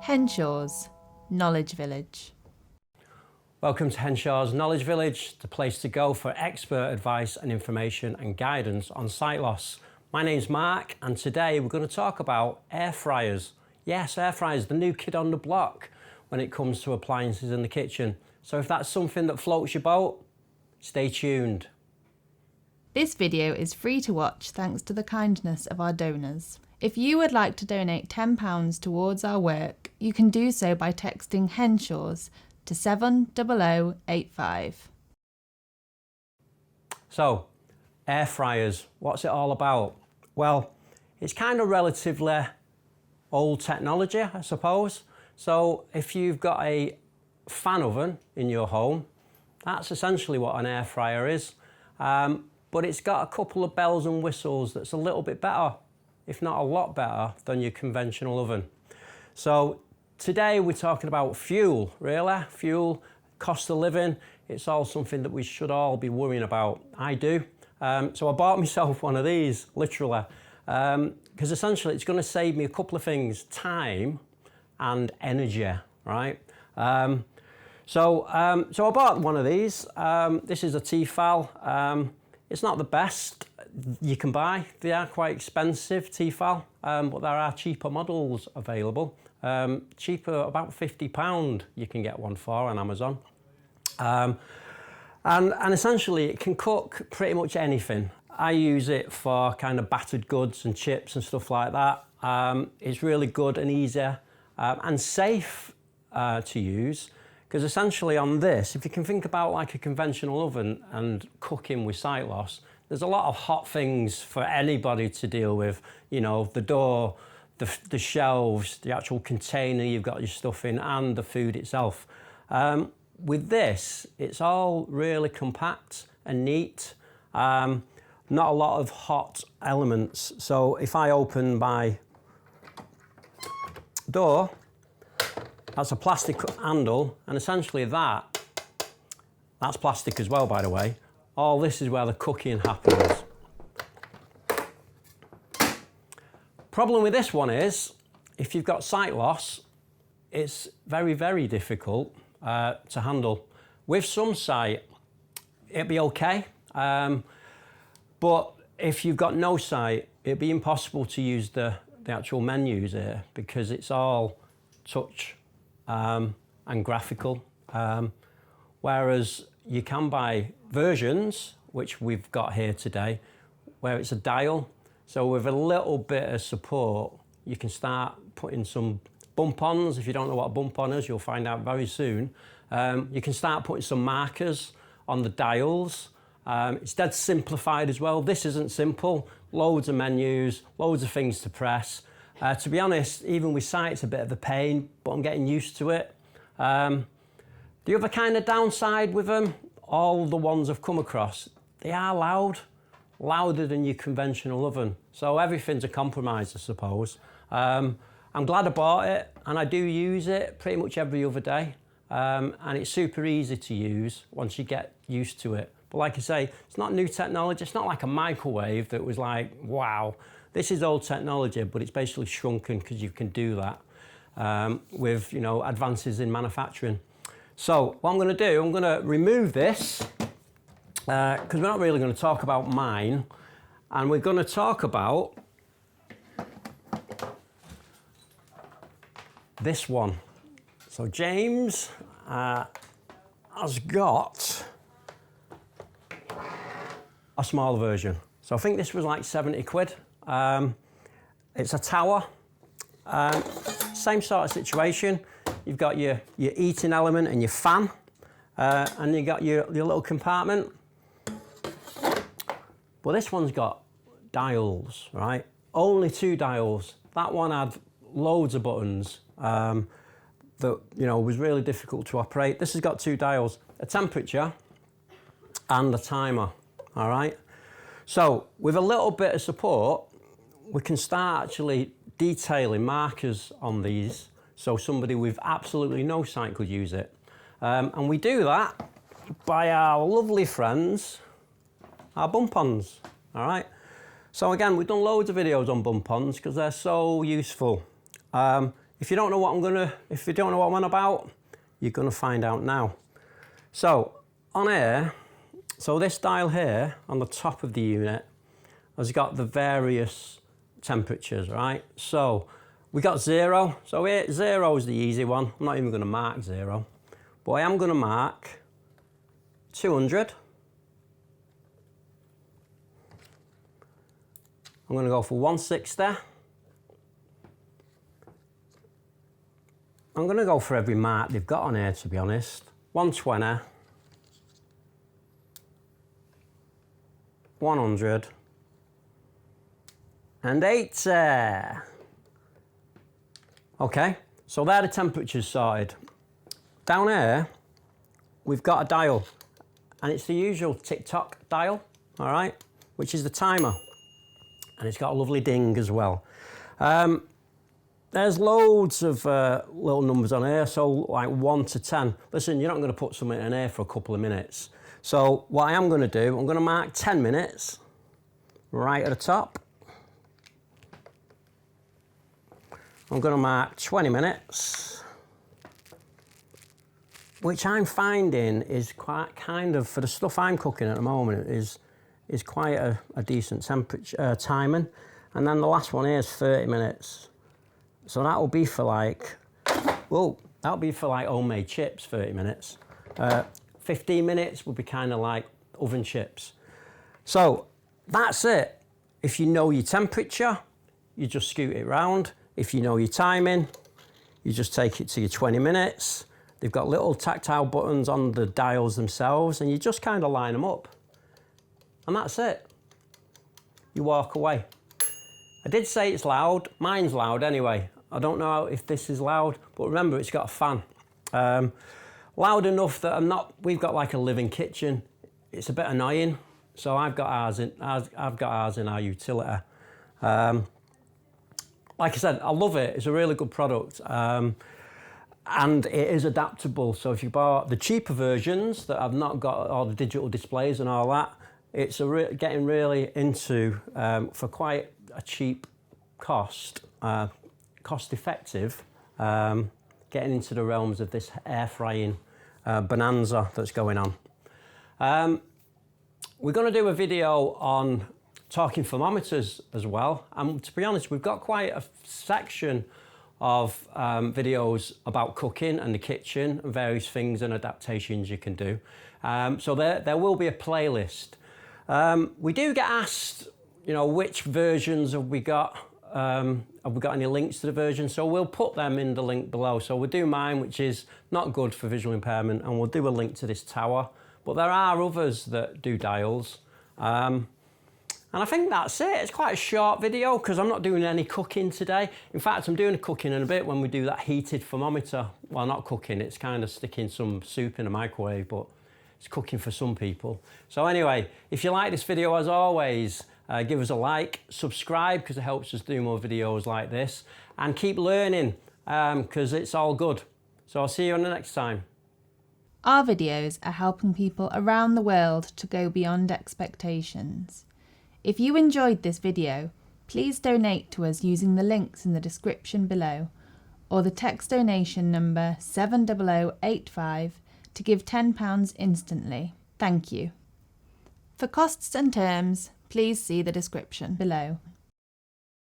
Henshaws Knowledge Village. Welcome to Henshaws Knowledge Village, the place to go for expert advice and information and guidance on sight loss. My name's Mark, and today we're going to talk about air fryers. Yes, air fryers, the new kid on the block when it comes to appliances in the kitchen. So if that's something that floats your boat, stay tuned. This video is free to watch thanks to the kindness of our donors. If you would like to donate £10 towards our work, you can do so by texting Henshaws to 70085. So, air fryers, what's it all about? Well, it's kind of relatively old technology, I suppose. So if you've got a fan oven in your home, that's essentially what an air fryer is. But it's got a couple of bells and whistles that's a little bit better, if not a lot better, than your conventional oven. So today we're talking about fuel, really. Fuel, cost of living, it's all something that we should all be worrying about. I do. So I bought myself one of these, literally, because essentially it's going to save me a couple of things, time and energy, right? So I bought one of these. This is a Tefal. It's not the best you can buy. They are quite expensive, Tefal, but there are cheaper models available. Cheaper, about £50 you can get one for on Amazon. And essentially it can cook pretty much anything. I use it for kind of battered goods and chips and stuff like that. It's really good and easy and safe to use, because essentially on this, if you can think about like a conventional oven and cooking with sight loss, there's a lot of hot things for anybody to deal with. You know, the door, the shelves, the actual container you've got your stuff in, and the food itself. With this, it's all really compact and neat. Not a lot of hot elements. So if I open my door, that's a plastic handle, and essentially that's plastic as well, by the way. All this is where the cooking happens. Problem with this one is, if you've got sight loss, it's very, very difficult to handle. With some sight, it'd be okay. But if you've got no sight, it'd be impossible to use the actual menus here, because it's all touch and graphical. Whereas you can buy versions, which we've got here today, where it's a dial. So with a little bit of support, you can start putting some bump-ons. If you don't know what a bump-on is, you'll find out very soon. You can start putting some markers on the dials. It's dead simplified as well. This isn't simple. Loads of menus, loads of things to press. To be honest, even with sight, it's a bit of a pain, but I'm getting used to it. The other kind of downside with them, all the ones I've come across, they are loud, louder than your conventional oven. So everything's a compromise, I suppose. I'm glad I bought it, and I do use it pretty much every other day. And it's super easy to use once you get used to it. But like I say, it's not new technology. It's not like a microwave that was like, wow. This is old technology, but it's basically shrunken because you can do that with, you know, advances in manufacturing. So what I'm going to do, I'm going to remove this because we're not really going to talk about mine, and we're going to talk about this one. So James has got a smaller version. So I think this was like 70 quid. It's a tower. Same sort of situation. You've got your eating element and your fan, and you've got your little compartment. Well, this one's got dials, right? Only 2 dials. That one had loads of buttons that, you know, was really difficult to operate. This has got 2 dials, a temperature and a timer, all right? So with a little bit of support, we can start actually detailing markers on these, so somebody with absolutely no sight could use it. And we do that by our lovely friends, our bump-ons, all right? So again, we've done loads of videos on bump-ons because they're so useful. if you don't know what I'm on about, you're gonna find out now. So on here, so this dial here on the top of the unit has got the various temperatures, right? So we got 0. So here, 0 is the easy one. I'm not even gonna mark 0, but I am gonna mark 200. I'm gonna go for 160. I'm gonna go for every mark they've got on here, to be honest. 120. 100. And 80. Okay, so they're the temperatures sorted. Down here, we've got a dial, and it's the usual tick-tock dial, all right, which is the timer. And it's got a lovely ding as well. There's loads of little numbers on here, so like 1 to 10. Listen, you're not going to put something in here for a couple of minutes. So what I am going to do, I'm going to mark 10 minutes right at the top. I'm going to mark 20 minutes, which I'm finding is quite kind of, for the stuff I'm cooking at the moment, is quite a decent temperature timing. And then the last one here is 30 minutes. So that will be for like, well, that'll be for like homemade chips, 30 minutes. 15 minutes would be kind of like oven chips. So that's it. If you know your temperature, you just scoot it round. If you know your timing, you just take it to your 20 minutes. They've got little tactile buttons on the dials themselves, and you just kind of line them up. And that's it. You walk away. I did say it's loud. Mine's loud anyway. I don't know if this is loud, but remember, it's got a fan. Loud enough that we've got like a living kitchen. It's a bit annoying. So I've got ours in our utility. Like I said, I love it. It's a really good product. And it is adaptable. So if you bought the cheaper versions that have not got all the digital displays and all that, it's getting really into, for quite a cheap cost, cost effective, getting into the realms of this air frying bonanza that's going on. We're going to do a video on talking thermometers as well. And to be honest, we've got quite a section of videos about cooking and the kitchen and various things and adaptations you can do. So there will be a playlist. We do get asked, which versions have we got? Have we got any links to the version? So we'll put them in the link below. So we'll do mine, which is not good for visual impairment, and we'll do a link to this tower. But there are others that do dials. And I think that's it. It's quite a short video because I'm not doing any cooking today. In fact, I'm doing a cooking in a bit when we do that heated thermometer. Well, not cooking, it's kind of sticking some soup in a microwave, but it's cooking for some people. So anyway, if you like this video, as always, give us a like, subscribe because it helps us do more videos like this, and keep learning because it's all good. So I'll see you on the next time. Our videos are helping people around the world to go beyond expectations. If you enjoyed this video, please donate to us using the links in the description below, or the text donation number 70085 to give £10 instantly. Thank you. For costs and terms, please see the description below.